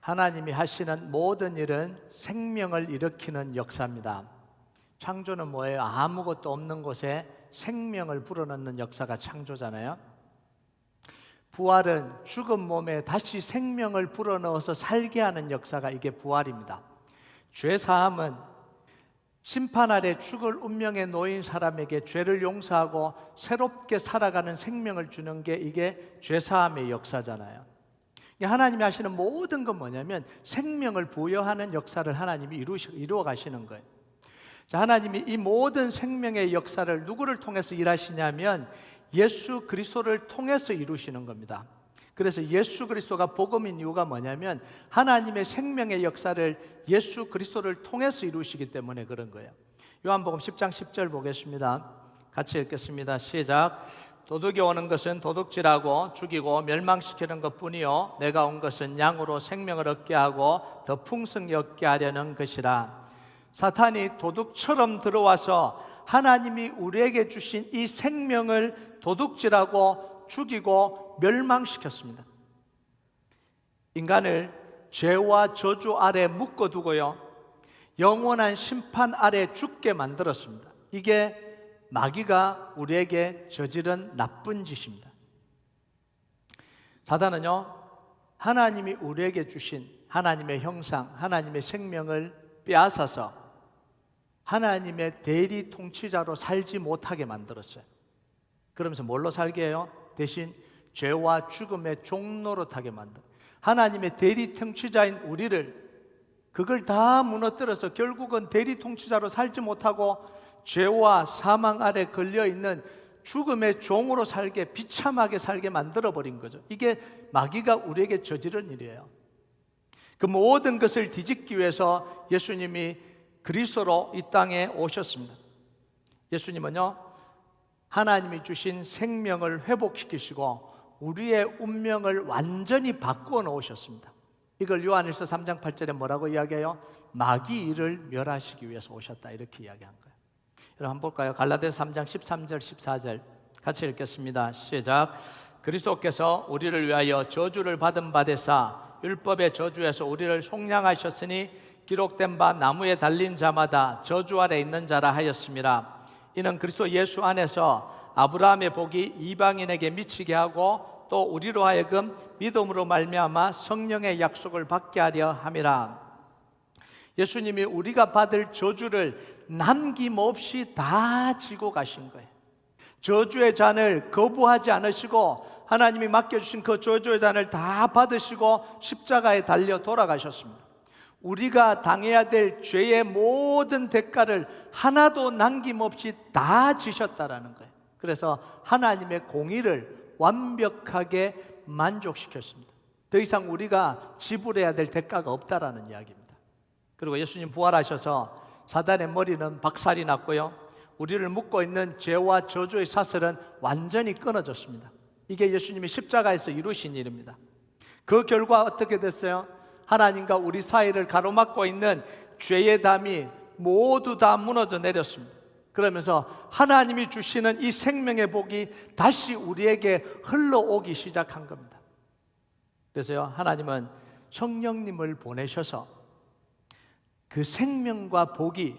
하나님이 하시는 모든 일은 생명을 일으키는 역사입니다. 창조는 뭐예요? 아무것도 없는 곳에 생명을 불어넣는 역사가 창조잖아요. 부활은 죽은 몸에 다시 생명을 불어넣어서 살게 하는 역사가 이게 부활입니다. 죄사함은 심판 아래 죽을 운명에 놓인 사람에게 죄를 용서하고 새롭게 살아가는 생명을 주는 게 이게 죄사함의 역사잖아요. 하나님이 하시는 모든 건 뭐냐면 생명을 부여하는 역사를 하나님이 이루어 가시는 거예요. 자, 하나님이 이 모든 생명의 역사를 누구를 통해서 일하시냐면 예수 그리스도를 통해서 이루시는 겁니다. 그래서 예수 그리스도가 복음인 이유가 뭐냐면 하나님의 생명의 역사를 예수 그리스도를 통해서 이루시기 때문에 그런 거예요. 요한복음 10장 10절 보겠습니다. 같이 읽겠습니다. 시작. 도둑이 오는 것은 도둑질하고 죽이고 멸망시키는 것뿐이요 내가 온 것은 양으로 생명을 얻게 하고 더 풍성히 얻게 하려는 것이라. 사탄이 도둑처럼 들어와서 하나님이 우리에게 주신 이 생명을 도둑질하고 죽이고 멸망시켰습니다. 인간을 죄와 저주 아래 묶어두고요 영원한 심판 아래 죽게 만들었습니다. 이게 마귀가 우리에게 저지른 나쁜 짓입니다. 사단은요 하나님이 우리에게 주신 하나님의 형상, 하나님의 생명을 빼앗아서 하나님의 대리 통치자로 살지 못하게 만들었어요. 그러면서 뭘로 살게 해요? 대신 죄와 죽음의 종노릇하게 만들어요. 하나님의 대리 통치자인 우리를 그걸 다 무너뜨려서 결국은 대리 통치자로 살지 못하고 죄와 사망 아래 걸려있는 죽음의 종으로 살게, 비참하게 살게 만들어버린 거죠. 이게 마귀가 우리에게 저지른 일이에요. 그 모든 것을 뒤집기 위해서 예수님이 그리스도로 이 땅에 오셨습니다. 예수님은요 하나님이 주신 생명을 회복시키시고 우리의 운명을 완전히 바꾸어 놓으셨습니다. 이걸 요한일서 3장 8절에 뭐라고 이야기해요? 마귀 일을 멸하시기 위해서 오셨다, 이렇게 이야기한 거예요. 여러분 한번 볼까요? 갈라디아서 3장 13절 14절 같이 읽겠습니다. 시작. 그리스도께서 우리를 위하여 저주를 받은 바 되사 율법의 저주에서 우리를 속량하셨으니 기록된 바 나무에 달린 자마다 저주 아래 있는 자라 하였습니다. 이는 그리스도 예수 안에서 아브라함의 복이 이방인에게 미치게 하고 또 우리로 하여금 믿음으로 말미암아 성령의 약속을 받게 하려 함이라. 예수님이 우리가 받을 저주를 남김없이 다 지고 가신 거예요. 저주의 잔을 거부하지 않으시고 하나님이 맡겨주신 그 저주의 잔을 다 받으시고 십자가에 달려 돌아가셨습니다. 우리가 당해야 될 죄의 모든 대가를 하나도 남김없이 다 지셨다라는 거예요. 그래서 하나님의 공의를 완벽하게 만족시켰습니다. 더 이상 우리가 지불해야 될 대가가 없다라는 이야기입니다. 그리고 예수님 부활하셔서 사단의 머리는 박살이 났고요 우리를 묶고 있는 죄와 저주의 사슬은 완전히 끊어졌습니다. 이게 예수님이 십자가에서 이루신 일입니다. 그 결과 어떻게 됐어요? 하나님과 우리 사이를 가로막고 있는 죄의 담이 모두 다 무너져 내렸습니다. 그러면서 하나님이 주시는 이 생명의 복이 다시 우리에게 흘러오기 시작한 겁니다. 그래서요 하나님은 성령님을 보내셔서 그 생명과 복이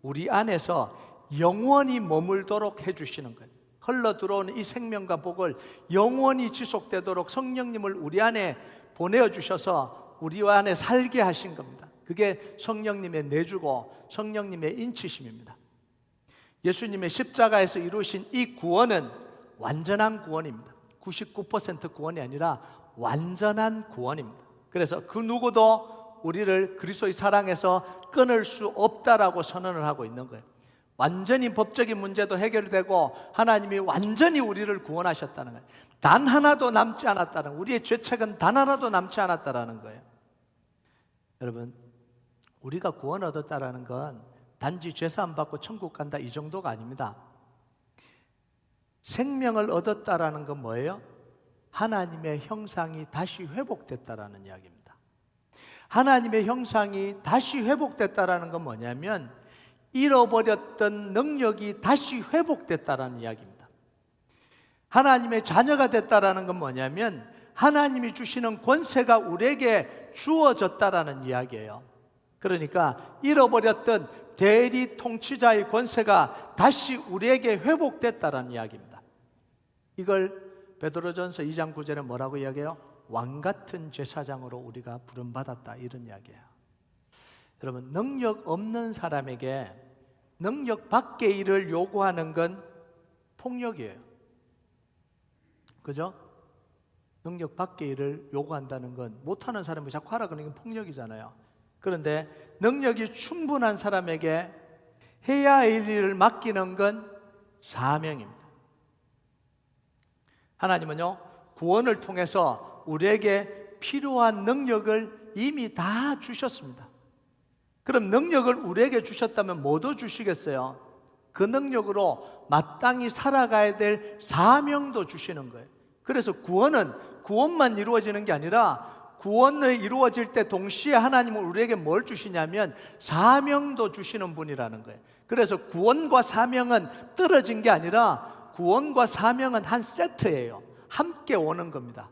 우리 안에서 영원히 머물도록 해주시는 거예요. 흘러 들어오는 이 생명과 복을 영원히 지속되도록 성령님을 우리 안에 보내주셔서 우리 안에 살게 하신 겁니다. 그게 성령님의 내주고 성령님의 인치심입니다. 예수님의 십자가에서 이루신 이 구원은 완전한 구원입니다. 99% 구원이 아니라 완전한 구원입니다. 그래서 그 누구도 우리를 그리스도의 사랑에서 끊을 수 없다라고 선언을 하고 있는 거예요. 완전히 법적인 문제도 해결되고 하나님이 완전히 우리를 구원하셨다는 거예요. 단 하나도 남지 않았다는, 우리의 죄책은 단 하나도 남지 않았다라는 거예요. 여러분, 우리가 구원 얻었다라는 건 단지 죄사함 받고 천국 간다 이 정도가 아닙니다. 생명을 얻었다라는 건 뭐예요? 하나님의 형상이 다시 회복됐다라는 이야기입니다. 하나님의 형상이 다시 회복됐다라는 건 뭐냐면 잃어버렸던 능력이 다시 회복됐다라는 이야기입니다. 하나님의 자녀가 됐다라는 건 뭐냐면 하나님이 주시는 권세가 우리에게 주어졌다라는 이야기예요. 그러니까 잃어버렸던 대리 통치자의 권세가 다시 우리에게 회복됐다라는 이야기입니다. 이걸 베드로전서 2장 9절에 뭐라고 이야기해요? 왕 같은 제사장으로 우리가 부름받았다, 이런 이야기예요. 여러분, 능력 없는 사람에게 능력 밖의 일을 요구하는 건 폭력이에요. 그죠? 능력 밖의 일을 요구한다는 건, 못하는 사람이 자꾸 하라 그러는 건 폭력이잖아요. 그런데 능력이 충분한 사람에게 해야 할 일을 맡기는 건 사명입니다. 하나님은요, 구원을 통해서 우리에게 필요한 능력을 이미 다 주셨습니다. 그럼 능력을 우리에게 주셨다면 뭐 더 주시겠어요? 그 능력으로 마땅히 살아가야 될 사명도 주시는 거예요. 그래서 구원만 이루어지는 게 아니라, 구원을 이루어질 때 동시에 하나님은 우리에게 뭘 주시냐면 사명도 주시는 분이라는 거예요. 그래서 구원과 사명은 떨어진 게 아니라 구원과 사명은 한 세트예요. 함께 오는 겁니다.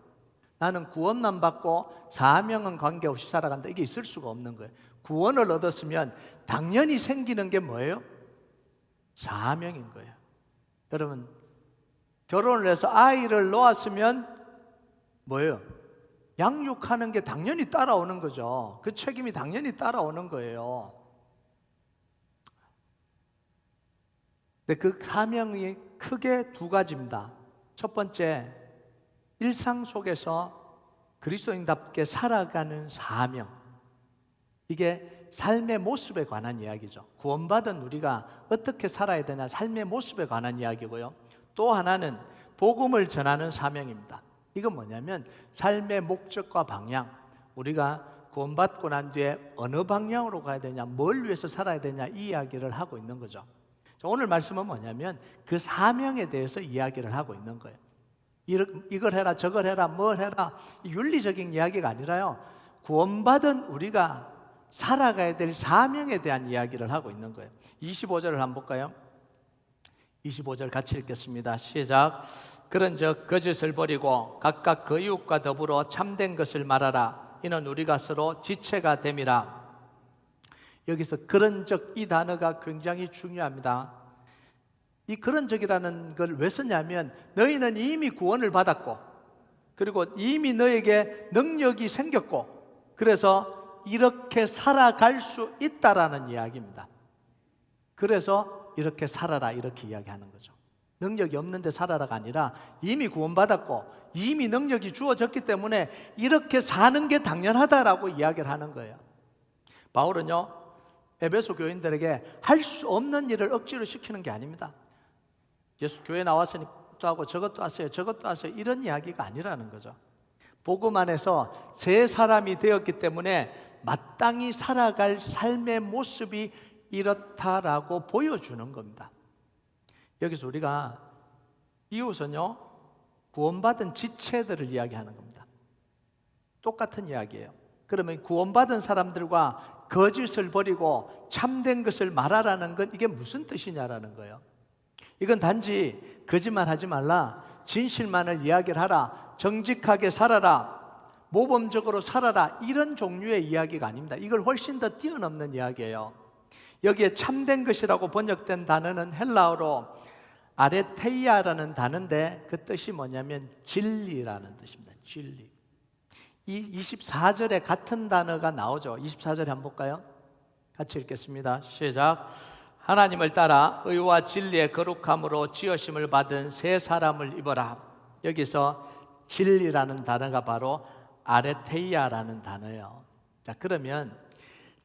나는 구원만 받고 사명은 관계없이 살아간다, 이게 있을 수가 없는 거예요. 구원을 얻었으면 당연히 생기는 게 뭐예요? 사명인 거예요. 여러분, 결혼을 해서 아이를 놓았으면 뭐예요? 양육하는 게 당연히 따라오는 거죠. 그 책임이 당연히 따라오는 거예요. 근데 그 사명이 크게 두 가지입니다. 첫 번째, 일상 속에서 그리스도인답게 살아가는 사명. 이게 삶의 모습에 관한 이야기죠. 구원받은 우리가 어떻게 살아야 되나, 삶의 모습에 관한 이야기고요. 또 하나는 복음을 전하는 사명입니다. 이건 뭐냐면 삶의 목적과 방향, 우리가 구원받고 난 뒤에 어느 방향으로 가야 되냐, 뭘 위해서 살아야 되냐, 이 이야기를 하고 있는 거죠. 오늘 말씀은 뭐냐면 그 사명에 대해서 이야기를 하고 있는 거예요. 이걸 해라, 저걸 해라, 뭘 해라, 윤리적인 이야기가 아니라요, 구원받은 우리가 살아가야 될 사명에 대한 이야기를 하고 있는 거예요. 25절을 한번 볼까요? 25절 같이 읽겠습니다. 시작. 그런즉 거짓을 버리고 각각 그 이웃과 더불어 참된 것을 말하라. 이는 우리가 서로 지체가 됨이라. 여기서 그런즉, 이 단어가 굉장히 중요합니다. 이 그런즉이라는 걸 왜 썼냐면, 너희는 이미 구원을 받았고, 그리고 이미 너에게 능력이 생겼고, 그래서 이렇게 살아갈 수 있다라는 이야기입니다. 그래서 이렇게 살아라, 이렇게 이야기하는 거죠. 능력이 없는데 살아라가 아니라 이미 구원받았고 이미 능력이 주어졌기 때문에 이렇게 사는 게 당연하다라고 이야기를 하는 거예요. 바울은요, 에베소 교인들에게 할 수 없는 일을 억지로 시키는 게 아닙니다. 예수 교회 나왔으니 또 하고 저것도 하세요, 저것도 하세요, 이런 이야기가 아니라는 거죠. 복음 안에서 새 사람이 되었기 때문에 마땅히 살아갈 삶의 모습이 이렇다라고 보여주는 겁니다. 여기서 우리가 이웃은요, 구원받은 지체들을 이야기하는 겁니다. 똑같은 이야기예요. 그러면 구원받은 사람들과 거짓을 버리고 참된 것을 말하라는 건 이게 무슨 뜻이냐라는 거예요. 이건 단지 거짓말하지 말라, 진실만을 이야기를 하라, 정직하게 살아라, 모범적으로 살아라, 이런 종류의 이야기가 아닙니다. 이걸 훨씬 더 뛰어넘는 이야기예요. 여기에 참된 것이라고 번역된 단어는 헬라어로 아레테이아라는 단어인데 그 뜻이 뭐냐면 진리라는 뜻입니다. 진리. 이 24절에 같은 단어가 나오죠. 24절에 한번 볼까요? 같이 읽겠습니다. 시작. 하나님을 따라 의와 진리의 거룩함으로 지으심을 받은 새 사람을 입어라. 여기서 진리라는 단어가 바로 아레테이아라는 단어예요. 자, 그러면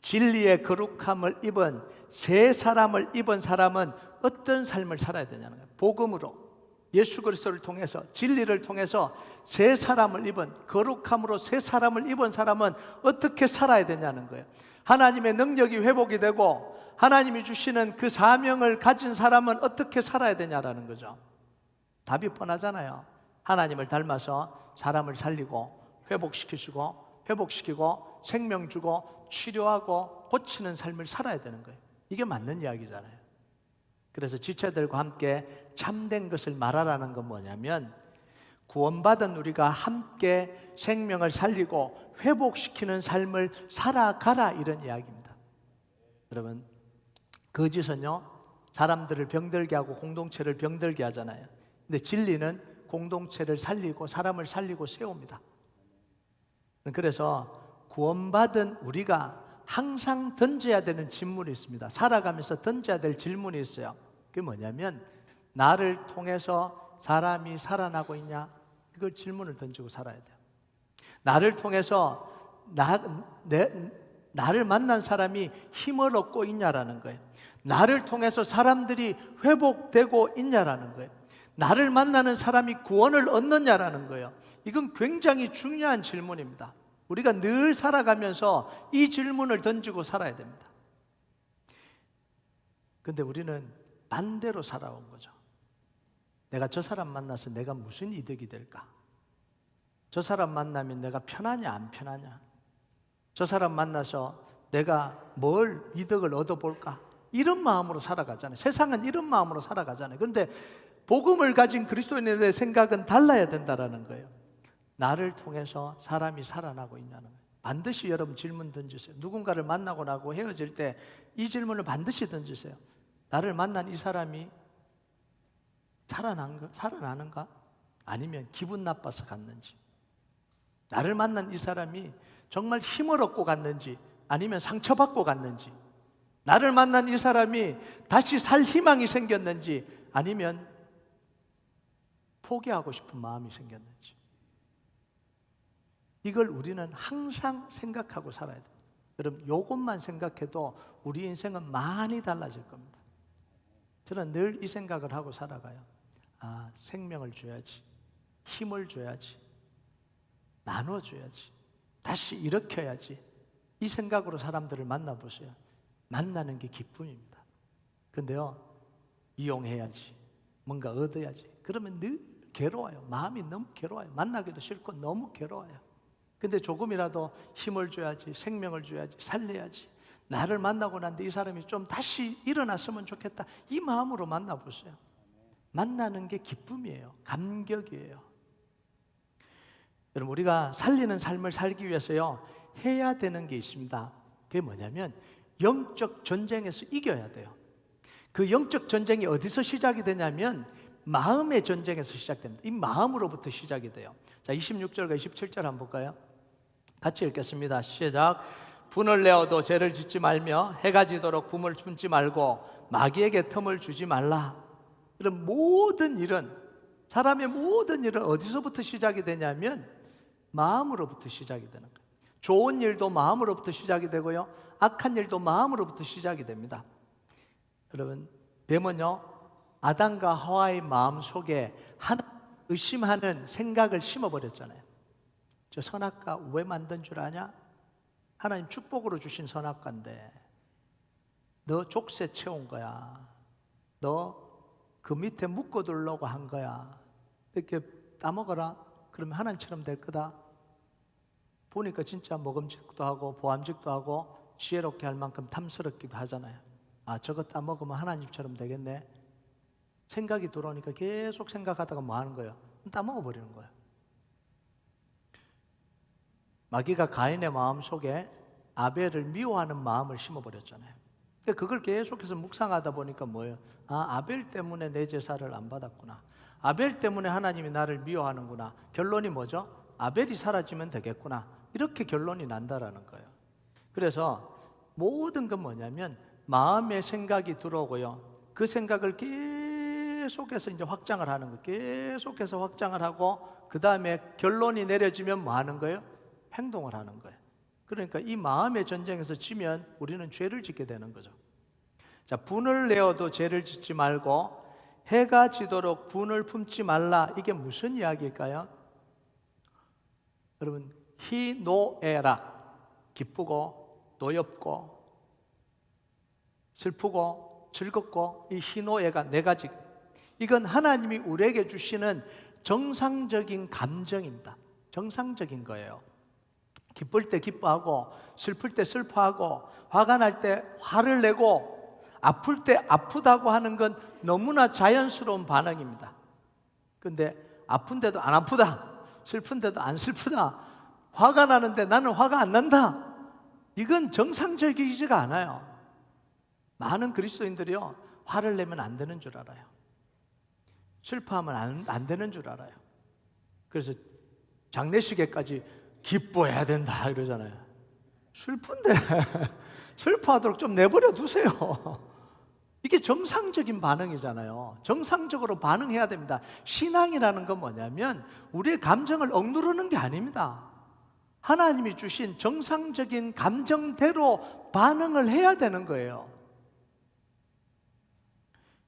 진리의 거룩함을 입은 새 사람을 입은 사람은 어떤 삶을 살아야 되냐는 거예요. 복음으로, 예수 그리스도를 통해서, 진리를 통해서 새 사람을 입은, 거룩함으로 새 사람을 입은 사람은 어떻게 살아야 되냐는 거예요. 하나님의 능력이 회복이 되고 하나님이 주시는 그 사명을 가진 사람은 어떻게 살아야 되냐라는 거죠. 답이 뻔하잖아요. 하나님을 닮아서 사람을 살리고 회복시키고 생명 주고 치료하고 고치는 삶을 살아야 되는 거예요. 이게 맞는 이야기잖아요. 그래서 지체들과 함께 참된 것을 말하라는 건 뭐냐면, 구원받은 우리가 함께 생명을 살리고 회복시키는 삶을 살아가라, 이런 이야기입니다. 여러분, 거짓은요 사람들을 병들게 하고 공동체를 병들게 하잖아요. 근데 진리는 공동체를 살리고 사람을 살리고 세웁니다. 그래서 구원받은 우리가 항상 던져야 되는 질문이 있습니다. 살아가면서 던져야 될 질문이 있어요. 그게 뭐냐면, 나를 통해서 사람이 살아나고 있냐? 이걸 질문을 던지고 살아야 돼요. 나를 통해서 나를 만난 사람이 힘을 얻고 있냐라는 거예요. 나를 통해서 사람들이 회복되고 있냐라는 거예요. 나를 만나는 사람이 구원을 얻느냐라는 거예요. 이건 굉장히 중요한 질문입니다. 우리가 늘 살아가면서 이 질문을 던지고 살아야 됩니다. 근데 우리는 반대로 살아온 거죠. 내가 저 사람 만나서 내가 무슨 이득이 될까? 저 사람 만나면 내가 편하냐 안 편하냐? 저 사람 만나서 내가 뭘 이득을 얻어볼까? 이런 마음으로 살아가잖아요. 세상은 이런 마음으로 살아가잖아요. 그런데 복음을 가진 그리스도인의 생각은 달라야 된다는 거예요. 나를 통해서 사람이 살아나고 있냐는 거예요. 반드시 여러분 질문 던지세요. 누군가를 만나고 나고 헤어질 때 이 질문을 반드시 던지세요. 나를 만난 이 사람이 살아나는가? 아니면 기분 나빠서 갔는지, 나를 만난 이 사람이 정말 힘을 얻고 갔는지 아니면 상처받고 갔는지, 나를 만난 이 사람이 다시 살 희망이 생겼는지 아니면 포기하고 싶은 마음이 생겼는지, 이걸 우리는 항상 생각하고 살아야 돼요. 여러분, 이것만 생각해도 우리 인생은 많이 달라질 겁니다. 저는 늘 이 생각을 하고 살아가요. 생명을 줘야지, 힘을 줘야지, 나눠줘야지, 다시 일으켜야지. 이 생각으로 사람들을 만나보세요. 만나는 게 기쁨입니다. 근데요, 이용해야지, 뭔가 얻어야지, 그러면 늘 괴로워요. 마음이 너무 괴로워요. 만나기도 싫고 너무 괴로워요. 근데 조금이라도 힘을 줘야지, 생명을 줘야지, 살려야지, 나를 만나고 난 뒤 이 사람이 좀 다시 일어났으면 좋겠다, 이 마음으로 만나보세요. 만나는 게 기쁨이에요. 감격이에요. 여러분, 우리가 살리는 삶을 살기 위해서요 해야 되는 게 있습니다. 그게 뭐냐면 영적 전쟁에서 이겨야 돼요. 그 영적 전쟁이 어디서 시작이 되냐면 마음의 전쟁에서 시작됩니다. 이 마음으로부터 시작이 돼요. 자, 26절과 27절 한번 볼까요? 같이 읽겠습니다. 시작. 분을 내어도 죄를 짓지 말며 해가 지도록 붐을 품지 말고 마귀에게 틈을 주지 말라. 이런 모든 일은, 사람의 모든 일은 어디서부터 시작이 되냐면 마음으로부터 시작이 되는 거예요. 좋은 일도 마음으로부터 시작이 되고요, 악한 일도 마음으로부터 시작이 됩니다. 여러분, 뱀은요 아담과 하와의 마음 속에 의심하는 생각을 심어버렸잖아요. 저 선악과 왜 만든 줄 아냐? 하나님 축복으로 주신 선악과인데 너 족쇄 채운 거야. 너 그 밑에 묶어두려고 한 거야. 이렇게 따먹어라. 그러면 하나님처럼 될 거다. 보니까 진짜 먹음직도 하고 보암직도 하고 지혜롭게 할 만큼 탐스럽기도 하잖아요. 저거 따먹으면 하나님처럼 되겠네. 생각이 들어오니까 계속 생각하다가 뭐 하는 거예요? 따먹어버리는 거예요. 마귀가 가인의 마음 속에 아벨을 미워하는 마음을 심어버렸잖아요. 그걸 계속해서 묵상하다 보니까 뭐예요? 아벨 때문에 내 제사를 안 받았구나. 아벨 때문에 하나님이 나를 미워하는구나. 결론이 뭐죠? 아벨이 사라지면 되겠구나. 이렇게 결론이 난다라는 거예요. 그래서 모든 건 뭐냐면 마음의 생각이 들어오고요, 그 생각을 계속해서 이제 확장을 하는 거예요. 계속해서 확장을 하고 그 다음에 결론이 내려지면 뭐 하는 거예요? 행동을 하는 거예요. 그러니까 이 마음의 전쟁에서 지면 우리는 죄를 짓게 되는 거죠. 자, 분을 내어도 죄를 짓지 말고 해가 지도록 분을 품지 말라. 이게 무슨 이야기일까요? 여러분, 희노애락, 기쁘고 노엽고 슬프고 즐겁고, 이 희노애가 네 가지, 이건 하나님이 우리에게 주시는 정상적인 감정입니다. 정상적인 거예요. 기쁠 때 기뻐하고 슬플 때 슬퍼하고 화가 날 때 화를 내고 아플 때 아프다고 하는 건 너무나 자연스러운 반응입니다. 그런데 아픈데도 안 아프다, 슬픈데도 안 슬프다, 화가 나는데 나는 화가 안 난다. 이건 정상적이지가 않아요. 많은 그리스도인들이요, 화를 내면 안 되는 줄 알아요. 슬퍼하면 안 되는 줄 알아요. 그래서 장례식에까지 기뻐해야 된다 이러잖아요. 슬픈데 슬퍼하도록 좀 내버려 두세요. 이게 정상적인 반응이잖아요. 정상적으로 반응해야 됩니다. 신앙이라는 건 뭐냐면 우리의 감정을 억누르는 게 아닙니다. 하나님이 주신 정상적인 감정대로 반응을 해야 되는 거예요.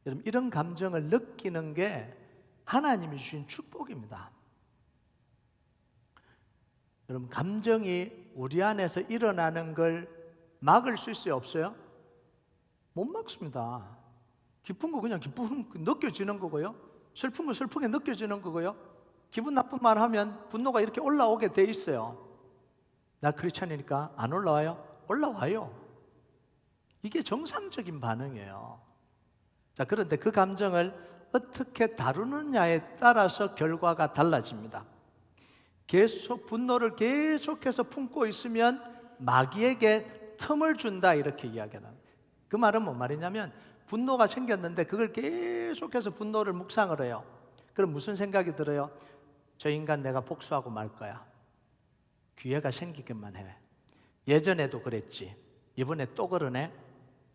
여러분, 이런 감정을 느끼는 게 하나님이 주신 축복입니다. 여러분, 감정이 우리 안에서 일어나는 걸 막을 수 있어요, 없어요? 못 막습니다. 기쁜 거 그냥 기쁨 느껴지는 거고요. 슬픈 거 슬프게 느껴지는 거고요. 기분 나쁜 말 하면 분노가 이렇게 올라오게 돼 있어요. 나 크리스찬이니까 안 올라와요? 올라와요. 이게 정상적인 반응이에요. 자, 그런데 그 감정을 어떻게 다루느냐에 따라서 결과가 달라집니다. 계속 분노를 계속해서 품고 있으면 마귀에게 틈을 준다, 이렇게 이야기하는. 그 말은 뭔 말이냐면 분노가 생겼는데 그걸 계속해서 분노를 묵상을 해요. 그럼 무슨 생각이 들어요? 저 인간 내가 복수하고 말 거야. 기회가 생기기만 해. 예전에도 그랬지, 이번에 또 그러네.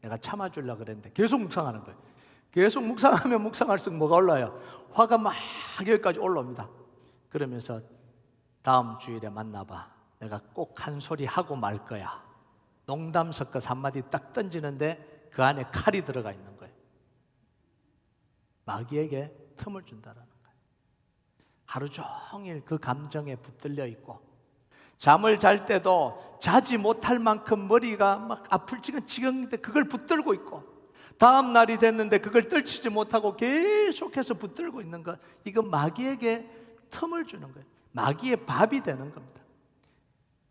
내가 참아주려고 그랬는데. 계속 묵상하는 거예요. 계속 묵상하면 묵상할수록 뭐가 올라요? 화가 막 여기까지 올라옵니다. 그러면서 다음 주일에 만나봐. 내가 꼭 한 소리 하고 말 거야. 농담 섞어서 한마디 딱 던지는데 그 안에 칼이 들어가 있는 거예요. 마귀에게 틈을 준다라는 거예요. 하루 종일 그 감정에 붙들려 있고, 잠을 잘 때도 자지 못할 만큼 머리가 막 아플 지경인데 그걸 붙들고 있고, 다음 날이 됐는데 그걸 떨치지 못하고 계속해서 붙들고 있는 것, 이건 마귀에게 틈을 주는 거예요. 마귀의 밥이 되는 겁니다.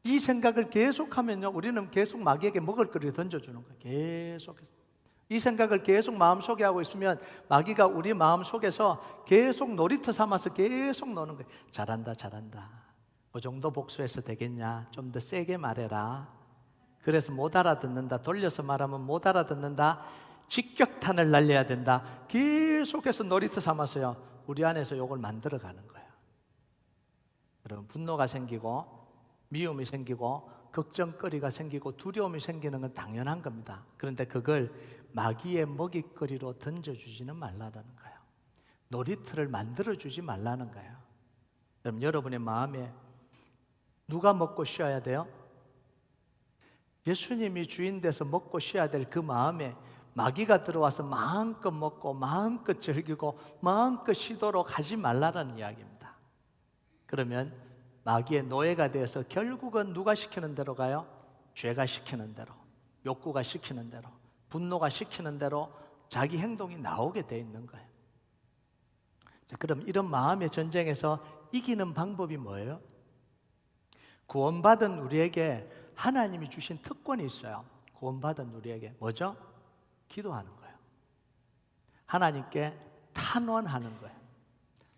이 생각을 계속하면요, 우리는 계속 마귀에게 먹을 거리를 던져주는 거예요. 계속해서 이 생각을 계속 마음속에 하고 있으면 마귀가 우리 마음속에서 계속 놀이터 삼아서 계속 노는 거예요. 잘한다 잘한다, 그 정도 복수해서 되겠냐, 좀 더 세게 말해라. 그래서 못 알아듣는다, 돌려서 말하면 못 알아듣는다, 직격탄을 날려야 된다. 계속해서 놀이터 삼아서요, 우리 안에서 욕을 만들어가는 거예요. 여러분, 분노가 생기고 미움이 생기고 걱정거리가 생기고 두려움이 생기는 건 당연한 겁니다. 그런데 그걸 마귀의 먹잇거리로 던져주지는 말라는 거예요. 놀이터를 만들어주지 말라는 거예요. 그럼 여러분의 마음에 누가 먹고 쉬어야 돼요? 예수님이 주인 돼서 먹고 쉬어야 될 그 마음에 마귀가 들어와서 마음껏 먹고 마음껏 즐기고 마음껏 쉬도록 하지 말라는 이야기입니다. 그러면 마귀의 노예가 되어서 결국은 누가 시키는 대로 가요? 죄가 시키는 대로, 욕구가 시키는 대로, 분노가 시키는 대로 자기 행동이 나오게 돼 있는 거예요. 자, 그럼 이런 마음의 전쟁에서 이기는 방법이 뭐예요? 구원받은 우리에게 하나님이 주신 특권이 있어요. 구원받은 우리에게 뭐죠? 기도하는 거예요. 하나님께 탄원하는 거예요.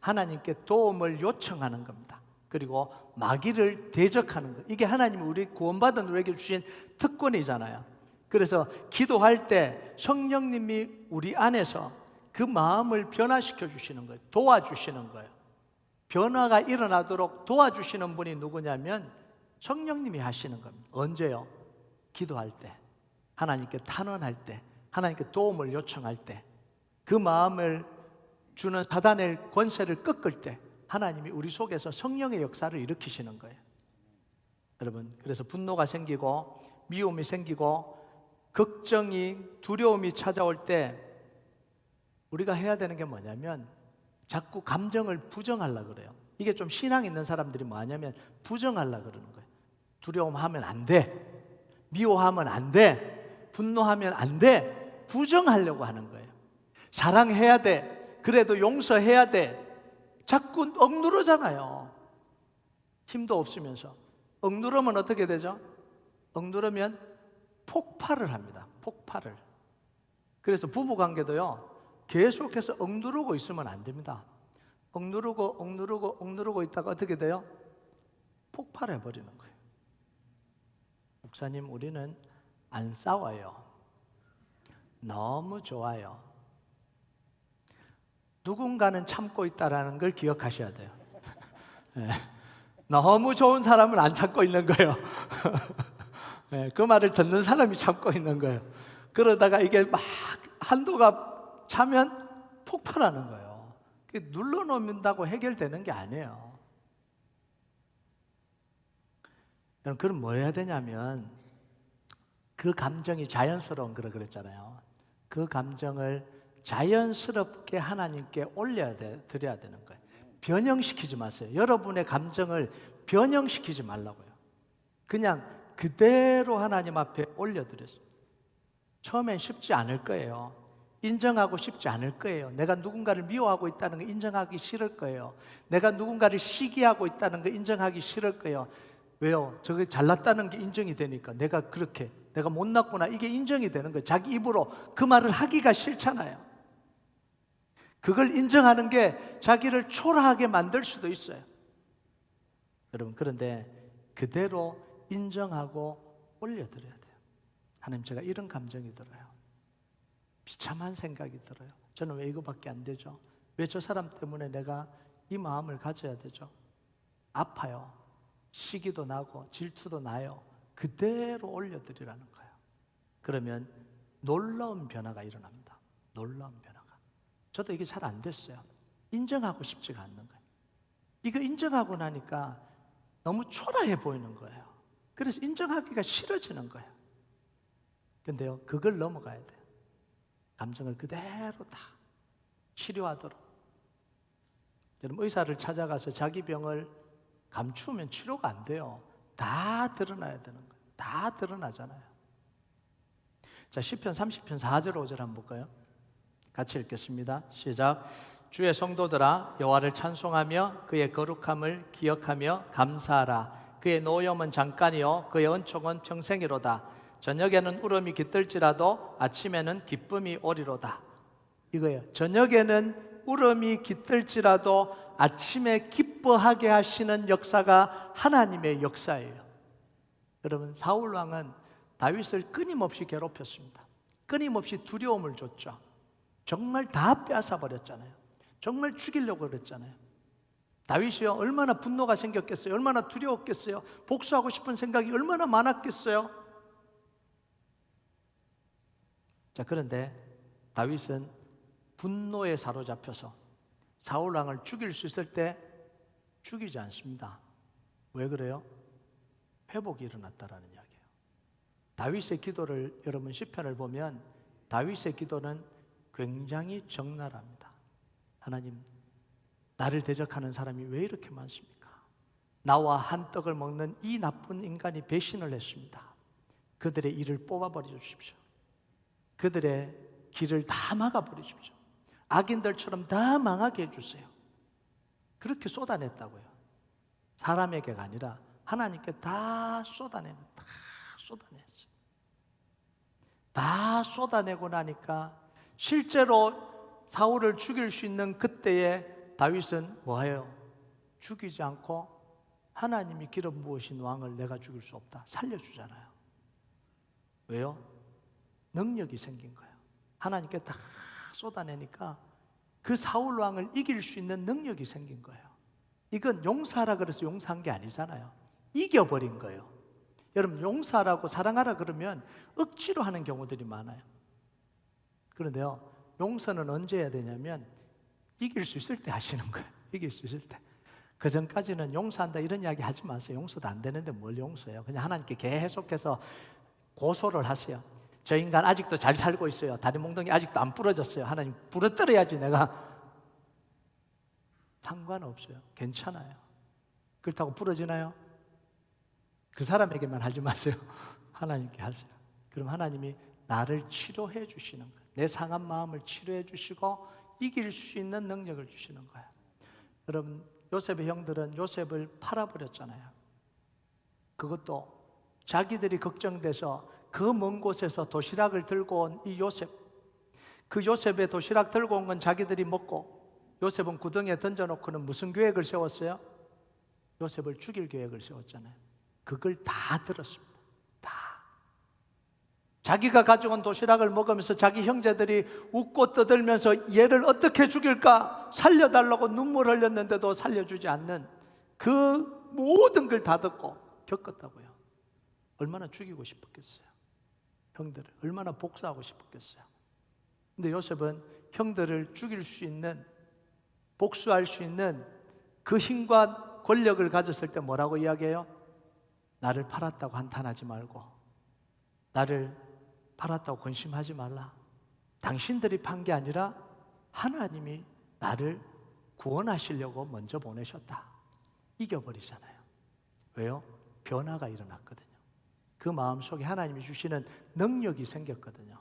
하나님께 도움을 요청하는 겁니다. 그리고 마귀를 대적하는 거예요. 이게 하나님이 우리 구원받은 우리에게 주신 특권이잖아요. 그래서 기도할 때 성령님이 우리 안에서 그 마음을 변화시켜 주시는 거예요. 도와주시는 거예요. 변화가 일어나도록 도와주시는 분이 누구냐면 성령님이 하시는 겁니다. 언제요? 기도할 때, 하나님께 탄원할 때, 하나님께 도움을 요청할 때, 그 마음을 주는 사단의 권세를 꺾을 때 하나님이 우리 속에서 성령의 역사를 일으키시는 거예요. 여러분, 그래서 분노가 생기고 미움이 생기고 걱정이, 두려움이 찾아올 때 우리가 해야 되는 게 뭐냐면 자꾸 감정을 부정하려고 그래요. 이게 좀 신앙 있는 사람들이 뭐 하냐면 부정하려고 그러는 거예요. 두려움하면 안 돼, 미워하면 안 돼, 분노하면 안 돼, 부정하려고 하는 거예요. 사랑해야 돼, 그래도 용서해야 돼, 자꾸 억누르잖아요. 힘도 없으면서. 억누르면 어떻게 되죠? 억누르면 폭발을 합니다. 폭발을. 그래서 부부관계도요, 계속해서 억누르고 있으면 안 됩니다. 억누르고 있다가 어떻게 돼요? 폭발해 버리는 거예요. 목사님, 우리는 안 싸워요. 너무 좋아요. 누군가는 참고 있다라는 걸 기억하셔야 돼요. 네. 너무 좋은 사람은 안 참고 있는 거예요. 네, 그 말을 듣는 사람이 참고 있는 거예요. 그러다가 이게 막 한도가 차면 폭발하는 거예요. 눌러놓는다고 해결되는 게 아니에요. 그럼 뭐 해야 되냐면 그 감정이 자연스러운 거라 그랬잖아요. 그 감정을 자연스럽게 하나님께 드려야 되는 거예요. 변형시키지 마세요. 여러분의 감정을 변형시키지 말라고요. 그냥 그대로 하나님 앞에 올려드렸어요. 처음엔 쉽지 않을 거예요. 인정하고 싶지 않을 거예요. 내가 누군가를 미워하고 있다는 거 인정하기 싫을 거예요. 내가 누군가를 시기하고 있다는 거 인정하기 싫을 거예요. 왜요? 저게 잘났다는 게 인정이 되니까 내가 못났구나 이게 인정이 되는 거예요. 자기 입으로 그 말을 하기가 싫잖아요. 그걸 인정하는 게 자기를 초라하게 만들 수도 있어요. 여러분, 그런데 그대로 인정하고 올려드려야 돼요. 하나님, 제가 이런 감정이 들어요. 비참한 생각이 들어요. 저는 왜 이거밖에 안 되죠? 왜 저 사람 때문에 내가 이 마음을 가져야 되죠? 아파요. 시기도 나고 질투도 나요. 그대로 올려드리라는 거예요. 그러면 놀라운 변화가 일어납니다. 놀라운 변화가. 저도 이게 잘 안 됐어요. 인정하고 싶지가 않는 거예요. 이거 인정하고 나니까 너무 초라해 보이는 거예요. 그래서 인정하기가 싫어지는 거예요. 근데요, 그걸 넘어가야 돼요. 감정을 그대로 다 치료하도록. 여러분, 의사를 찾아가서 자기 병을 감추면 치료가 안 돼요. 다 드러나야 되는 거예요. 다 드러나잖아요. 자, 시편 30편 4절 5절 한번 볼까요? 같이 읽겠습니다. 시작. 주의 성도들아, 여호와를 찬송하며 그의 거룩함을 기억하며 감사하라. 그의 노염은 잠깐이요 그의 은총은 평생이로다. 저녁에는 울음이 깃들지라도 아침에는 기쁨이 오리로다. 이거예요. 저녁에는 울음이 깃들지라도 아침에 기뻐하게 하시는 역사가 하나님의 역사예요. 여러분, 사울 왕은 다윗을 끊임없이 괴롭혔습니다. 끊임없이 두려움을 줬죠. 정말 다 빼앗아 버렸잖아요. 정말 죽이려고 그랬잖아요. 다윗이요, 얼마나 분노가 생겼겠어요? 얼마나 두려웠겠어요? 복수하고 싶은 생각이 얼마나 많았겠어요? 자, 그런데 다윗은 분노에 사로잡혀서 사울 왕을 죽일 수 있을 때 죽이지 않습니다. 왜 그래요? 회복이 일어났다라는 이야기예요. 다윗의 기도를, 여러분 시편을 보면 다윗의 기도는 굉장히 적나라합니다. 하나님, 나를 대적하는 사람이 왜 이렇게 많습니까? 나와 한 떡을 먹는 이 나쁜 인간이 배신을 했습니다. 그들의 일을 뽑아버려 주십시오. 그들의 길을 다 막아버려 주십시오. 악인들처럼 다 망하게 해주세요. 그렇게 쏟아냈다고요. 사람에게가 아니라 하나님께 다 쏟아내는, 다 쏟아냈어요. 다 쏟아내고 나니까 실제로 사울을 죽일 수 있는 그때에 다윗은 뭐해요? 죽이지 않고 하나님이 기름 부으신 왕을 내가 죽일 수 없다. 살려주잖아요. 왜요? 능력이 생긴 거예요. 하나님께 다 쏟아내니까 그 사울 왕을 이길 수 있는 능력이 생긴 거예요. 이건 용서하라 그래서 용서한 게 아니잖아요. 이겨버린 거예요. 여러분, 용서하라고 사랑하라 그러면 억지로 하는 경우들이 많아요. 그런데요, 용서는 언제 해야 되냐면 이길 수 있을 때 하시는 거예요. 이길 수 있을 때. 그 전까지는 용서한다 이런 이야기 하지 마세요. 용서도 안 되는데 뭘 용서해요. 그냥 하나님께 계속해서 고소를 하세요. 저 인간 아직도 잘 살고 있어요. 다리 몽둥이 아직도 안 부러졌어요. 하나님 부러뜨려야지 내가. 상관없어요. 괜찮아요. 그렇다고 부러지나요? 그 사람에게만 하지 마세요. 하나님께 하세요. 그럼 하나님이 나를 치료해 주시는 거예요. 내 상한 마음을 치료해 주시고 이길 수 있는 능력을 주시는 거예요. 여러분, 요셉의 형들은 요셉을 팔아버렸잖아요. 그것도 자기들이 걱정돼서 그 먼 곳에서 도시락을 들고 온 이 요셉, 그 요셉의 도시락 들고 온 건 자기들이 먹고 요셉은 구덩이에 던져놓고는 무슨 계획을 세웠어요? 요셉을 죽일 계획을 세웠잖아요. 그걸 다 들었습니다. 다. 자기가 가져온 도시락을 먹으면서 자기 형제들이 웃고 떠들면서 얘를 어떻게 죽일까 살려달라고 눈물 흘렸는데도 살려주지 않는 그 모든 걸 다 듣고 겪었다고요. 얼마나 죽이고 싶었겠어요. 형들을 얼마나 복수하고 싶었겠어요. 근데 요셉은 형들을 죽일 수 있는, 복수할 수 있는 그 힘과 권력을 가졌을 때 뭐라고 이야기해요? 나를 팔았다고 한탄하지 말고, 나를 팔았다고 근심하지 말라. 당신들이 판 게 아니라 하나님이 나를 구원하시려고 먼저 보내셨다. 이겨버리잖아요. 왜요? 변화가 일어났거든요. 그 마음속에 하나님이 주시는 능력이 생겼거든요.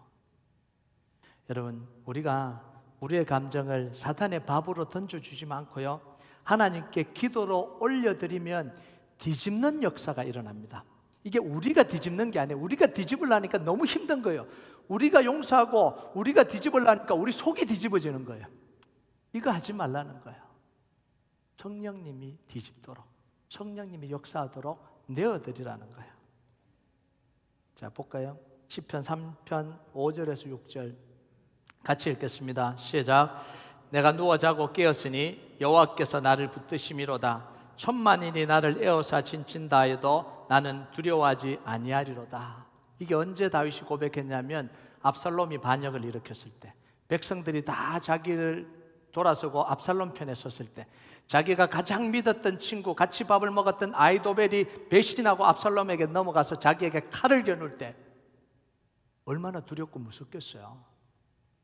여러분, 우리가 우리의 감정을 사탄의 밥으로 던져주지 않고요, 하나님께 기도로 올려드리면 뒤집는 역사가 일어납니다. 이게 우리가 뒤집는 게 아니에요. 우리가 뒤집으려니까 너무 힘든 거예요. 우리가 용서하고 우리가 뒤집으려니까 우리 속이 뒤집어지는 거예요. 이거 하지 말라는 거예요. 성령님이 뒤집도록, 성령님이 역사하도록 내어드리라는 거예요. 자, 볼까요? 시편 3편 5절에서 6절 같이 읽겠습니다. 시작. 내가 누워 자고 깨었으니 여호와께서 나를 붙드심이로다. 천만인이 나를 에워싸 진친다 해도 나는 두려워하지 아니하리로다. 이게 언제 다윗이 고백했냐면 압살롬이 반역을 일으켰을 때, 백성들이 다 자기를 돌아서고 압살롬 편에 섰을 때, 자기가 가장 믿었던 친구, 같이 밥을 먹었던 아히도벨이 배신하고 압살롬에게 넘어가서 자기에게 칼을 겨눌 때 얼마나 두렵고 무섭겠어요.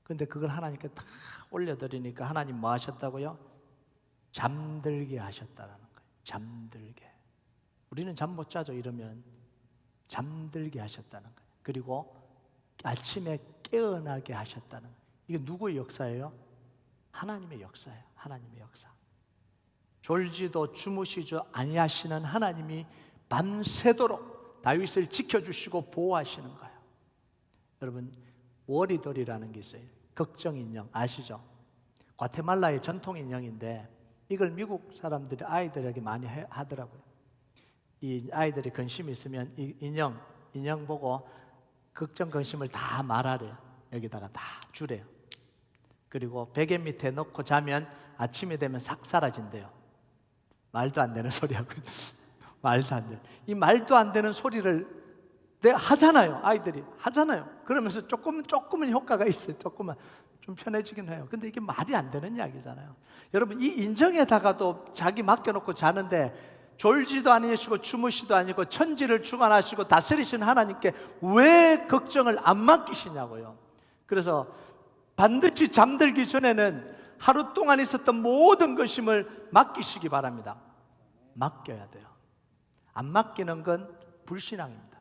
근데 그걸 하나님께 다 올려드리니까 하나님 뭐 하셨다고요? 잠들게 하셨다라는 거예요. 잠들게. 우리는 잠 못 자죠 이러면. 잠들게 하셨다는 거예요. 그리고 아침에 깨어나게 하셨다는 거예요. 이게 누구의 역사예요? 하나님의 역사예요. 하나님의 역사. 졸지도 주무시죠 아니하시는 하나님이 밤새도록 다윗을 지켜주시고 보호하시는 거예요. 여러분, 워리돌이라는 게 있어요. 걱정 인형 아시죠? 과테말라의 전통 인형인데 이걸 미국 사람들이 아이들에게 많이 하더라고요. 이 아이들이 근심이 있으면 이 인형 보고 걱정 근심을 다 말하래요. 여기다가 다 주래요. 그리고 베개 밑에 넣고 자면 아침이 되면 싹 사라진대요. 말도 안 되는 소리하고 말도 안 되는, 이 말도 안 되는 소리를 하잖아요. 아이들이 하잖아요. 그러면서 조금은 효과가 있어요. 조금만 좀 편해지긴 해요. 근데 이게 말이 안 되는 이야기잖아요. 여러분, 이 인정에다가도 자기 맡겨놓고 자는데 졸지도 아니시고 주무시도 아니고 천지를 주관하시고 다스리시는 하나님께 왜 걱정을 안 맡기시냐고요. 그래서 반드시 잠들기 전에는 하루 동안 있었던 모든 것임을 맡기시기 바랍니다. 맡겨야 돼요. 안 맡기는 건 불신앙입니다.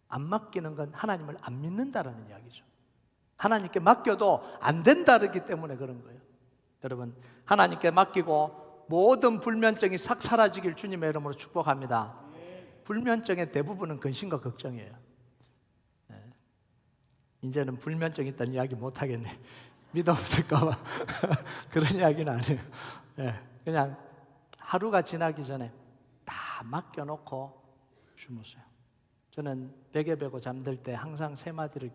안 맡기는 건 하나님을 안 믿는다라는 이야기죠. 하나님께 맡겨도 안 된다르기 때문에 그런 거예요. 여러분, 하나님께 맡기고 모든 불면증이 싹 사라지길 주님의 이름으로 축복합니다. 불면증의 대부분은 근심과 걱정이에요. 이제는 불면증 있다는 이야기 못 하겠네. 믿음 없을까 봐. 그런 이야기는 안 해요. 그냥 하루가 지나기 전에 다 맡겨놓고 주무세요. 저는 베개 베고 잠들 때 항상 세 마디를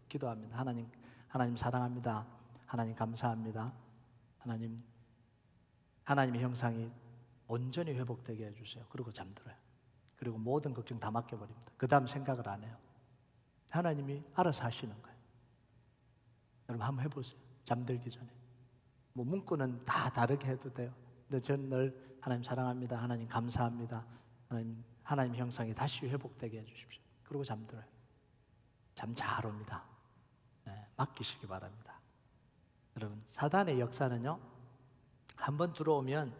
기도합니다. 하나님 사랑합니다. 하나님 감사합니다. 하나님의 형상이 온전히 회복되게 해주세요. 그리고 잠들어요. 그리고 모든 걱정 다 맡겨버립니다. 그 다음 생각을 안 해요. 하나님이 알아서 하시는 거예요. 여러분 한번 해보세요. 잠들기 전에. 뭐 문구는 다 다르게 해도 돼요. 근데 저는 늘 하나님 사랑합니다. 하나님 감사합니다. 하나님 형상이 다시 회복되게 해주십시오. 그리고 잠들어요. 잠 잘 옵니다. 맡기시기 바랍니다. 여러분, 사단의 역사는요, 한번 들어오면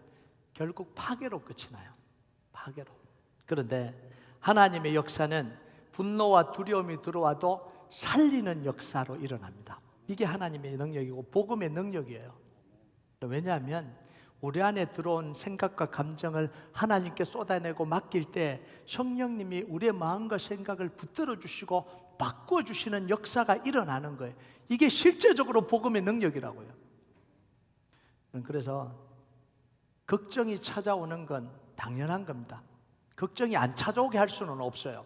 결국 파괴로 끝이 나요. 파괴로. 그런데 하나님의 역사는 분노와 두려움이 들어와도 살리는 역사로 일어납니다. 이게 하나님의 능력이고 복음의 능력이에요. 왜냐하면 우리 안에 들어온 생각과 감정을 하나님께 쏟아내고 맡길 때 성령님이 우리의 마음과 생각을 붙들어 주시고 바꿔 주시는 역사가 일어나는 거예요. 이게 실제적으로 복음의 능력이라고요. 그래서 걱정이 찾아오는 건 당연한 겁니다. 걱정이 안 찾아오게 할 수는 없어요.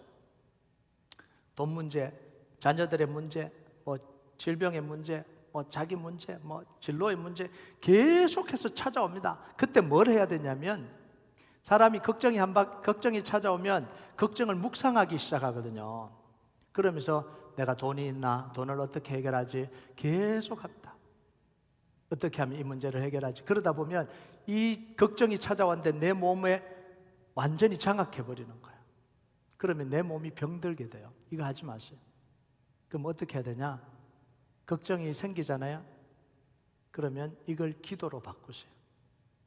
돈 문제, 자녀들의 문제, 뭐 질병의 문제, 뭐 자기 문제, 뭐 진로의 문제 계속해서 찾아옵니다. 그때 뭘 해야 되냐면 사람이 걱정이 찾아오면 걱정을 묵상하기 시작하거든요. 그러면서 내가 돈이 있나? 돈을 어떻게 해결하지? 계속합니다. 어떻게 하면 이 문제를 해결하지? 그러다 보면 이 걱정이 찾아왔는데 내 몸에 완전히 장악해 버리는 거예요. 그러면 내 몸이 병들게 돼요. 이거 하지 마세요. 그럼 어떻게 해야 되냐? 걱정이 생기잖아요. 그러면 이걸 기도로 바꾸세요.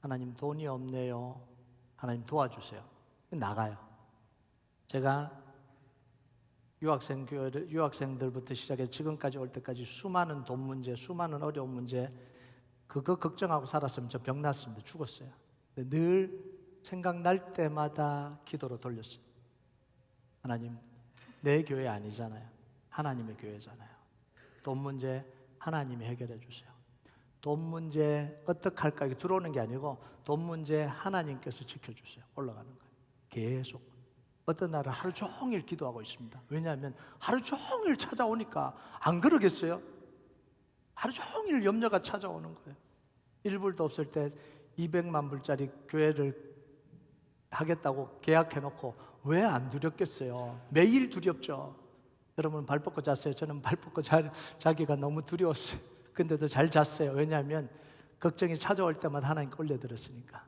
하나님, 돈이 없네요. 하나님 도와주세요. 나가요. 제가 유학생들부터 시작해서 지금까지 올 때까지 수많은 돈 문제, 수많은 어려운 문제, 그거 걱정하고 살았으면 저 병 났습니다. 죽었어요. 근데 늘 생각날 때마다 기도로 돌렸어요. 하나님, 내 교회 아니잖아요. 하나님의 교회잖아요. 돈 문제 하나님이 해결해 주세요. 돈 문제 어떻게 할까? 이게 들어오는 게 아니고 돈 문제 하나님께서 지켜주세요. 올라가는 거예요. 계속. 어떤 날은 하루 종일 기도하고 있습니다. 왜냐하면 하루 종일 찾아오니까 안 그러겠어요? 하루 종일 염려가 찾아오는 거예요. 1불도 없을 때 200만 불짜리 교회를 하겠다고 계약해놓고 왜 안 두렵겠어요? 매일 두렵죠. 여러분 발 뻗고 잤어요? 저는 발 뻗고 자기가 너무 두려웠어요. 근데도 잘 잤어요. 왜냐하면 걱정이 찾아올 때마다 하나님께 올려드렸으니까.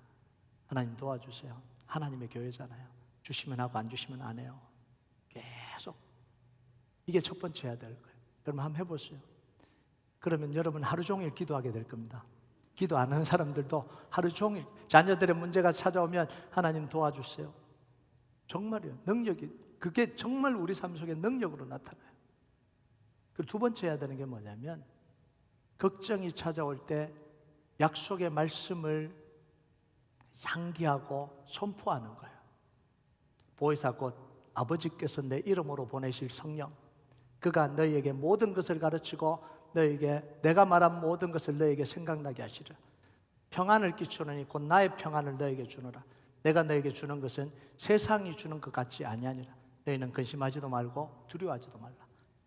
하나님 도와주세요. 하나님의 교회잖아요. 주시면 하고 안 주시면 안 해요. 계속. 이게 첫 번째 해야 될 거예요. 여러분 한번 해보세요. 그러면 여러분 하루 종일 기도하게 될 겁니다. 기도 안 하는 사람들도 하루 종일 자녀들의 문제가 찾아오면 하나님 도와주세요. 정말이요. 그게 정말 우리 삶 속에 능력으로 나타나요. 그리고 두 번째 해야 되는 게 뭐냐면 걱정이 찾아올 때 약속의 말씀을 상기하고 선포하는 거예요. 보혜사 곧 아버지께서 내 이름으로 보내실 성령, 그가 너희에게 모든 것을 가르치고 너희에게 내가 말한 모든 것을 너희에게 생각나게 하시리라. 평안을 끼치노니 곧 나의 평안을 너희에게 주노라. 내가 너희에게 주는 것은 세상이 주는 것 같지 아니하니라. 너희는 근심하지도 말고 두려워하지도 말라.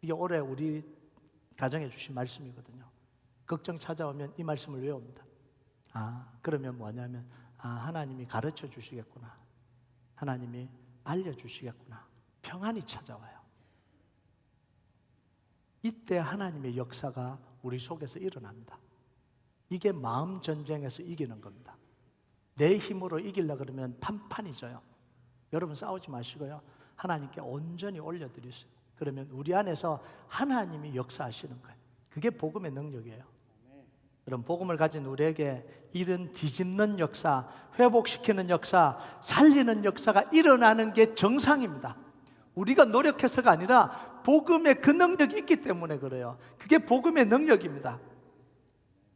이게 올해 우리 가정에 주신 말씀이거든요. 걱정 찾아오면 이 말씀을 외웁니다. 그러면 뭐냐면 하나님이 가르쳐 주시겠구나. 하나님이 알려주시겠구나. 평안이 찾아와요. 이때 하나님의 역사가 우리 속에서 일어납니다. 이게 마음 전쟁에서 이기는 겁니다. 내 힘으로 이기려고 그러면 판판이져요. 여러분 싸우지 마시고요. 하나님께 온전히 올려드리세요. 그러면 우리 안에서 하나님이 역사하시는 거예요. 그게 복음의 능력이에요. 여러분 복음을 가진 우리에게 이런 뒤집는 역사, 회복시키는 역사, 살리는 역사가 일어나는 게 정상입니다. 우리가 노력해서가 아니라 복음의 그 능력이 있기 때문에 그래요. 그게 복음의 능력입니다.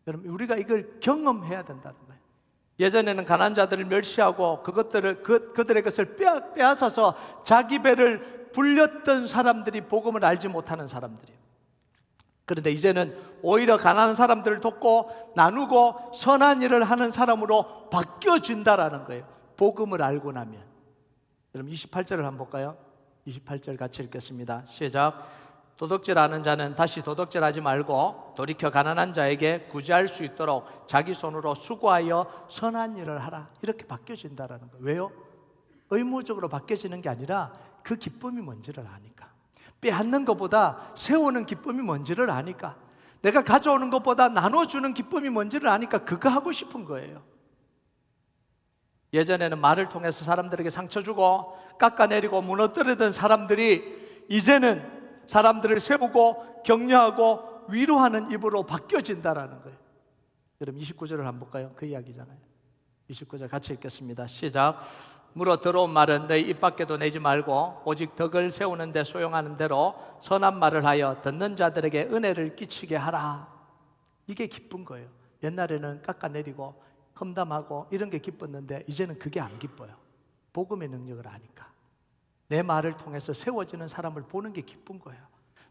여러분 우리가 이걸 경험해야 된다는 거예요. 예전에는 가난한 자들을 멸시하고 그들의 것을 빼앗아서 자기 배를 불렸던 사람들이 복음을 알지 못하는 사람들이에요. 그런데 이제는 오히려 가난한 사람들을 돕고 나누고 선한 일을 하는 사람으로 바뀌어진다라는 거예요. 복음을 알고 나면. 여러분 28절을 한번 볼까요? 28절 같이 읽겠습니다. 시작. 도둑질하는 자는 다시 도둑질하지 말고 돌이켜 가난한 자에게 구제할 수 있도록 자기 손으로 수고하여 선한 일을 하라. 이렇게 바뀌어진다라는 거예요. 왜요? 의무적으로 바뀌어지는 게 아니라 그 기쁨이 뭔지를 아니까. 빼앗는 것보다 세우는 기쁨이 뭔지를 아니까. 내가 가져오는 것보다 나눠주는 기쁨이 뭔지를 아니까 그거 하고 싶은 거예요. 예전에는 말을 통해서 사람들에게 상처 주고 깎아내리고 무너뜨리던 사람들이 이제는 사람들을 세우고 격려하고 위로하는 입으로 바뀌어진다라는 거예요. 여러분 29절을 한번 볼까요? 그 이야기잖아요. 29절 같이 읽겠습니다. 시작. 물어 들어온 말은 너희 입 밖에도 내지 말고 오직 덕을 세우는 데 소용하는 대로 선한 말을 하여 듣는 자들에게 은혜를 끼치게 하라. 이게 기쁜 거예요. 옛날에는 깎아내리고 험담하고 이런 게 기뻤는데 이제는 그게 안 기뻐요. 복음의 능력을 아니까. 내 말을 통해서 세워지는 사람을 보는 게 기쁜 거예요.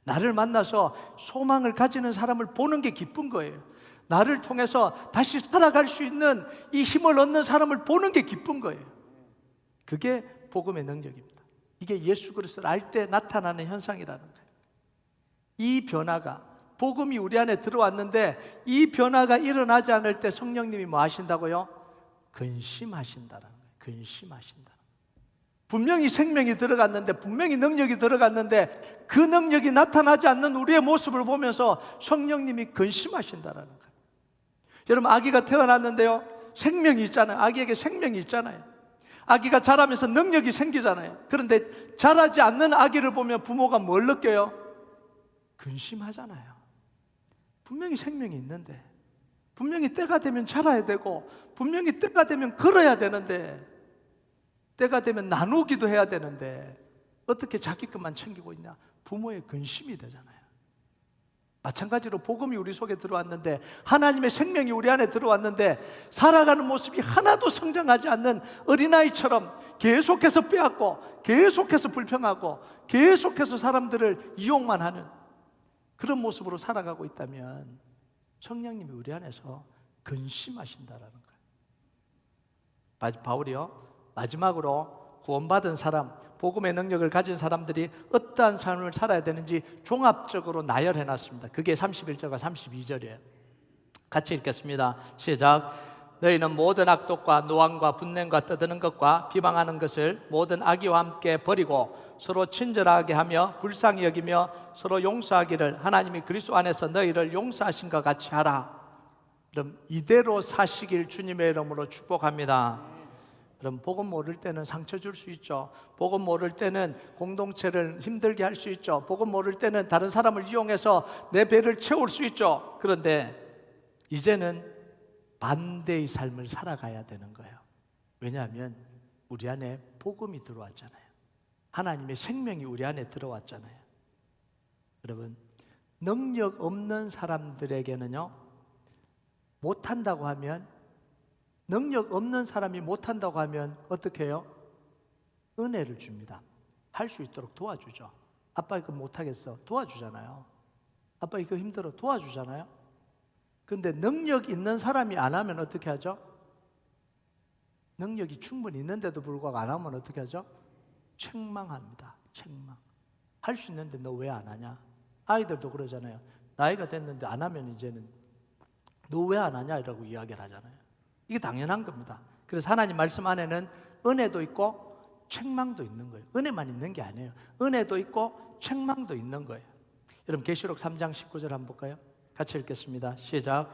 나를 만나서 소망을 가지는 사람을 보는 게 기쁜 거예요. 나를 통해서 다시 살아갈 수 있는 이 힘을 얻는 사람을 보는 게 기쁜 거예요. 그게 복음의 능력입니다. 이게 예수 그리스도를 알 때 나타나는 현상이라는 거예요. 이 변화가, 복음이 우리 안에 들어왔는데 이 변화가 일어나지 않을 때 성령님이 뭐 하신다고요? 근심하신다는 거예요. 근심하신다. 분명히 생명이 들어갔는데, 분명히 능력이 들어갔는데 그 능력이 나타나지 않는 우리의 모습을 보면서 성령님이 근심하신다는 거예요. 여러분, 아기가 태어났는데요, 생명이 있잖아요. 아기에게 생명이 있잖아요. 아기가 자라면서 능력이 생기잖아요. 그런데 자라지 않는 아기를 보면 부모가 뭘 느껴요? 근심하잖아요. 분명히 생명이 있는데, 분명히 때가 되면 자라야 되고, 분명히 때가 되면 걸어야 되는데, 때가 되면 나누기도 해야 되는데 어떻게 자기 것만 챙기고 있냐? 부모의 근심이 되잖아요. 마찬가지로 복음이 우리 속에 들어왔는데, 하나님의 생명이 우리 안에 들어왔는데 살아가는 모습이 하나도 성장하지 않는 어린아이처럼 계속해서 빼앗고, 계속해서 불평하고, 계속해서 사람들을 이용만 하는 그런 모습으로 살아가고 있다면 성령님이 우리 안에서 근심하신다라는 거예요. 바울이요, 마지막으로 구원받은 사람, 복음의 능력을 가진 사람들이 어떠한 삶을 살아야 되는지 종합적으로 나열해 놨습니다. 그게 31절과 32절이에요. 같이 읽겠습니다. 시작. 너희는 모든 악독과 노함과 분냄과 떠드는 것과 비방하는 것을 모든 악의와 함께 버리고 서로 친절하게 하며 불쌍히 여기며 서로 용서하기를 하나님이 그리스도 안에서 너희를 용서하신 것 같이 하라. 그럼 이대로 사시길 주님의 이름으로 축복합니다. 그럼 복음 모를 때는 상처 줄 수 있죠. 복음 모를 때는 공동체를 힘들게 할 수 있죠. 복음 모를 때는 다른 사람을 이용해서 내 배를 채울 수 있죠. 그런데 이제는 반대의 삶을 살아가야 되는 거예요. 왜냐하면 우리 안에 복음이 들어왔잖아요. 하나님의 생명이 우리 안에 들어왔잖아요. 여러분, 능력 없는 사람들에게는요, 못한다고 하면, 능력 없는 사람이 못한다고 하면 어떻게 해요? 은혜를 줍니다. 할 수 있도록 도와주죠. 아빠 이거 못하겠어, 도와주잖아요. 아빠 이거 힘들어, 도와주잖아요. 근데 능력 있는 사람이 안 하면 어떻게 하죠? 능력이 충분히 있는데도 불구하고 안 하면 어떻게 하죠? 책망합니다. 책망. 할 수 있는데 너 왜 안 하냐? 아이들도 그러잖아요. 나이가 됐는데 안 하면 이제는 너 왜 안 하냐? 이라고 이야기를 하잖아요. 이게 당연한 겁니다. 그래서 하나님 말씀 안에는 은혜도 있고 책망도 있는 거예요. 은혜만 있는 게 아니에요. 은혜도 있고 책망도 있는 거예요. 여러분, 계시록 3장 19절 한번 볼까요? 같이 읽겠습니다. 시작.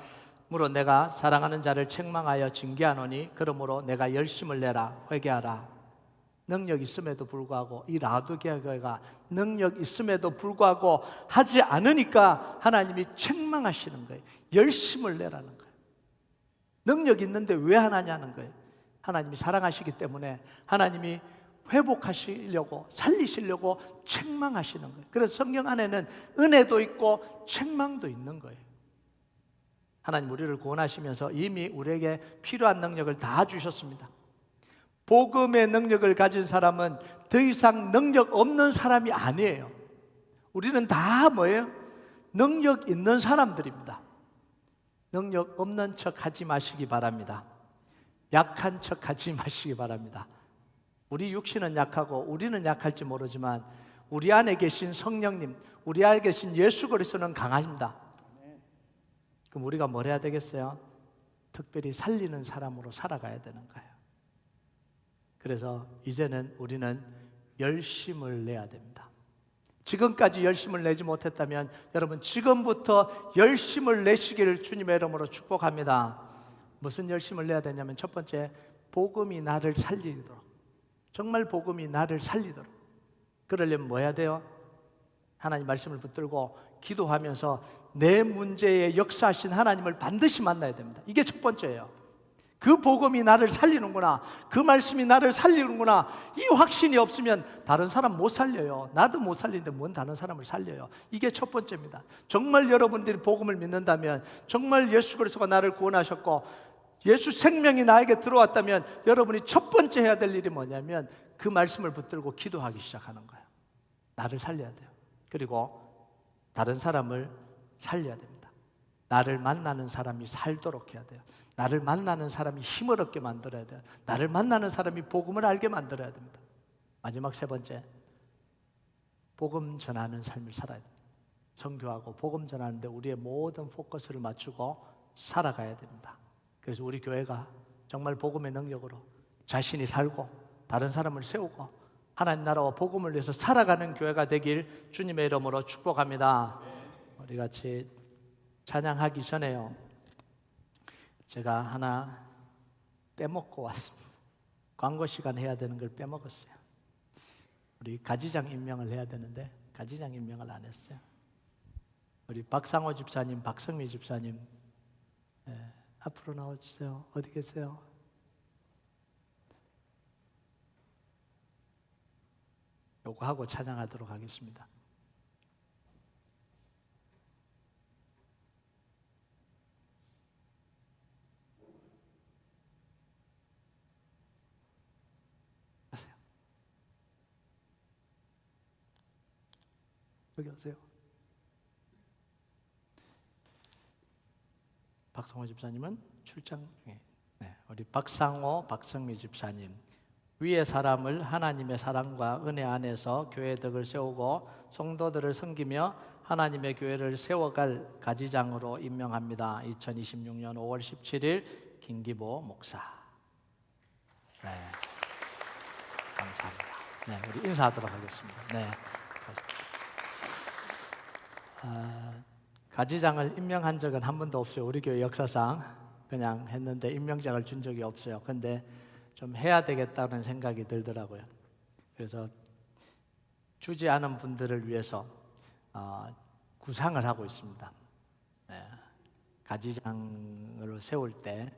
무릇 내가 사랑하는 자를 책망하여 징계하노니 그러므로 내가 열심을 내라. 회개하라. 능력 있음에도 불구하고, 이 라도게아가 능력 있음에도 불구하고 하지 않으니까 하나님이 책망하시는 거예요. 열심을 내라는 거예요. 능력 있는데 왜 안 하냐는 거예요. 하나님이 사랑하시기 때문에 하나님이 회복하시려고, 살리시려고 책망하시는 거예요. 그래서 성경 안에는 은혜도 있고 책망도 있는 거예요. 하나님 우리를 구원하시면서 이미 우리에게 필요한 능력을 다 주셨습니다. 복음의 능력을 가진 사람은 더 이상 능력 없는 사람이 아니에요. 우리는 다 뭐예요? 능력 있는 사람들입니다. 능력 없는 척 하지 마시기 바랍니다. 약한 척 하지 마시기 바랍니다. 우리 육신은 약하고 우리는 약할지 모르지만 우리 안에 계신 성령님, 우리 안에 계신 예수 그리스도는 강하십니다. 그럼 우리가 뭘 해야 되겠어요? 특별히 살리는 사람으로 살아가야 되는 거예요. 그래서 이제는 우리는 열심을 내야 됩니다. 지금까지 열심을 내지 못했다면 여러분, 지금부터 열심을 내시기를 주님의 이름으로 축복합니다. 무슨 열심을 내야 되냐면, 첫 번째, 복음이 나를 살리도록, 정말 복음이 나를 살리도록. 그러려면 뭐 해야 돼요? 하나님 말씀을 붙들고 기도하면서 내 문제에 역사하신 하나님을 반드시 만나야 됩니다. 이게 첫 번째예요. 그 복음이 나를 살리는구나, 그 말씀이 나를 살리는구나, 이 확신이 없으면 다른 사람 못 살려요. 나도 못 살리는데 뭔 다른 사람을 살려요. 이게 첫 번째입니다. 정말 여러분들이 복음을 믿는다면, 정말 예수 그리스도가 나를 구원하셨고 예수 생명이 나에게 들어왔다면 여러분이 첫 번째 해야 될 일이 뭐냐면 그 말씀을 붙들고 기도하기 시작하는 거예요. 나를 살려야 돼요. 그리고 다른 사람을 살려야 됩니다. 나를 만나는 사람이 살도록 해야 돼요. 나를 만나는 사람이 힘을 얻게 만들어야 돼요. 나를 만나는 사람이 복음을 알게 만들어야 됩니다. 마지막 세 번째, 복음 전하는 삶을 살아야 됩니다. 선교하고 복음 전하는데 우리의 모든 포커스를 맞추고 살아가야 됩니다. 그래서 우리 교회가 정말 복음의 능력으로 자신이 살고 다른 사람을 세우고 하나님 나라와 복음을 위해서 살아가는 교회가 되길 주님의 이름으로 축복합니다. 우리 같이 찬양하기 전에요, 제가 하나 빼먹고 왔습니다. 광고 시간 해야 되는 걸 빼먹었어요. 우리 가지장 임명을 해야 되는데 가지장 임명을 안 했어요. 우리 박상호 집사님, 박성미 집사님, 앞으로 나와주세요. 어디 계세요? 요거 하고 찬양하도록 하겠습니다. 여기 오세요. 박성호 집사님은 출장 중에, 우리 박상호, 박성미 집사님, 위의 사람을 하나님의 사랑과 은혜 안에서 교회 덕을 세우고 성도들을 섬기며 하나님의 교회를 세워갈 가지장으로 임명합니다. 2026년 5월 17일 김기보 목사. 네, 감사합니다. 네, 우리 인사하도록 하겠습니다. 네. 가지장을 임명한 적은 한 번도 없어요. 우리 교회 역사상 그냥 했는데 임명장을 준 적이 없어요. 근데 좀 해야 되겠다는 생각이 들더라고요. 그래서 주지 않은 분들을 위해서 구상을 하고 있습니다. 가지장으로 세울 때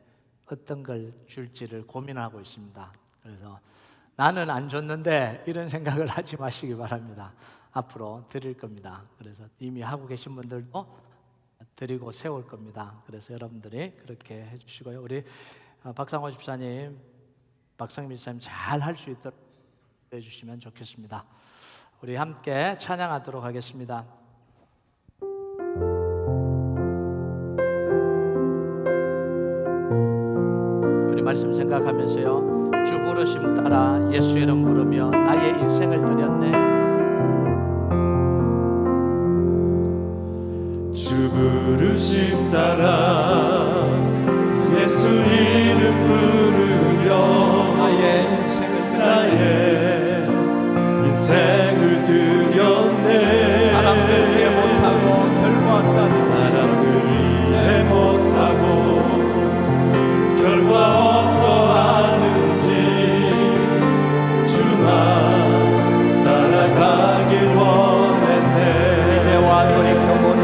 어떤 걸 줄지를 고민하고 있습니다. 그래서 나는 안 줬는데 이런 생각을 하지 마시기 바랍니다. 앞으로 드릴 겁니다. 그래서 이미 하고 계신 분들도 드리고 세울 겁니다. 그래서 여러분들이 그렇게 해주시고요. 우리 박상호 집사님, 박성미 집사님 잘 할 수 있도록 해주시면 좋겠습니다. 우리 함께 찬양하도록 하겠습니다. 우리 말씀 생각하면서요, 주 부르심 따라 예수 이름 부르며 나의 인생을 드렸네. 주 부르심 따라 예수 이름 부르며 나의 인생을 드렸네. 사람들 이해 못하고 결과 없다는 사람들 이해 못하고 결과 어떠하는지 주만 따라가길 원했네. 이제와 돌이켜보니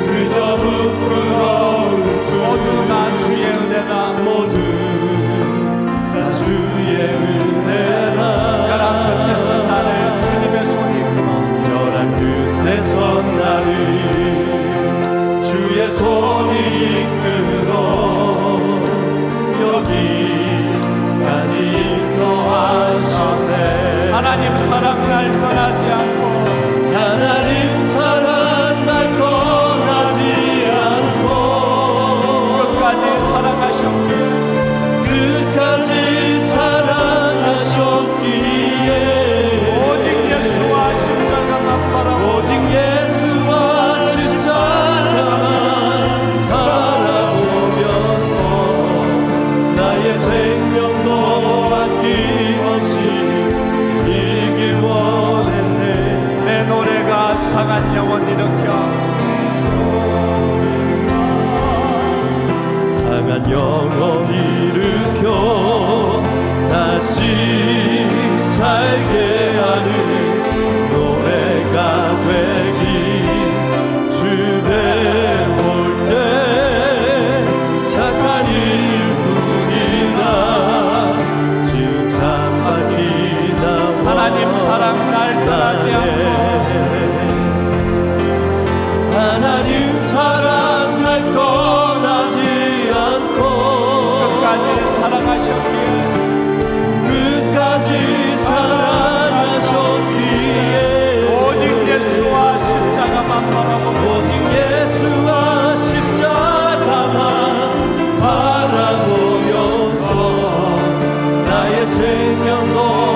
그저 부끄러울 뿐. 모두 다 주의 은혜다. 모두 다 주의 은혜라. 벼랑 끝에 선 나를 주님의 손이 이끌어. 벼랑 끝에 선 나를 주의 손이 이끌어 여기까지 인도하셨네. 하나님 사랑 날 떠나지 않고, 하나님 사랑 날 떠나지 않고 끝까지 사랑하셨기에, 끝까지 사랑하셨기에 오직 예수와 십자가만 바라보고, 오직 예수와 십자가만 바라보면서 나의 생명도 아낌없이 드리길 원했네. 내 노래가 상한 영혼 일으켜 상한 영혼 일으켜 다시 살게 하는 노래가 되기. 주에 올 때 착한 일뿐이라 칭찬받기 나와. 하나님 사랑 날 떠나지 않고, 하나님 사랑 날 떠나지 않고 끝까지 사랑하셨기에, 끝까지 사랑하셨기에 오직 생명도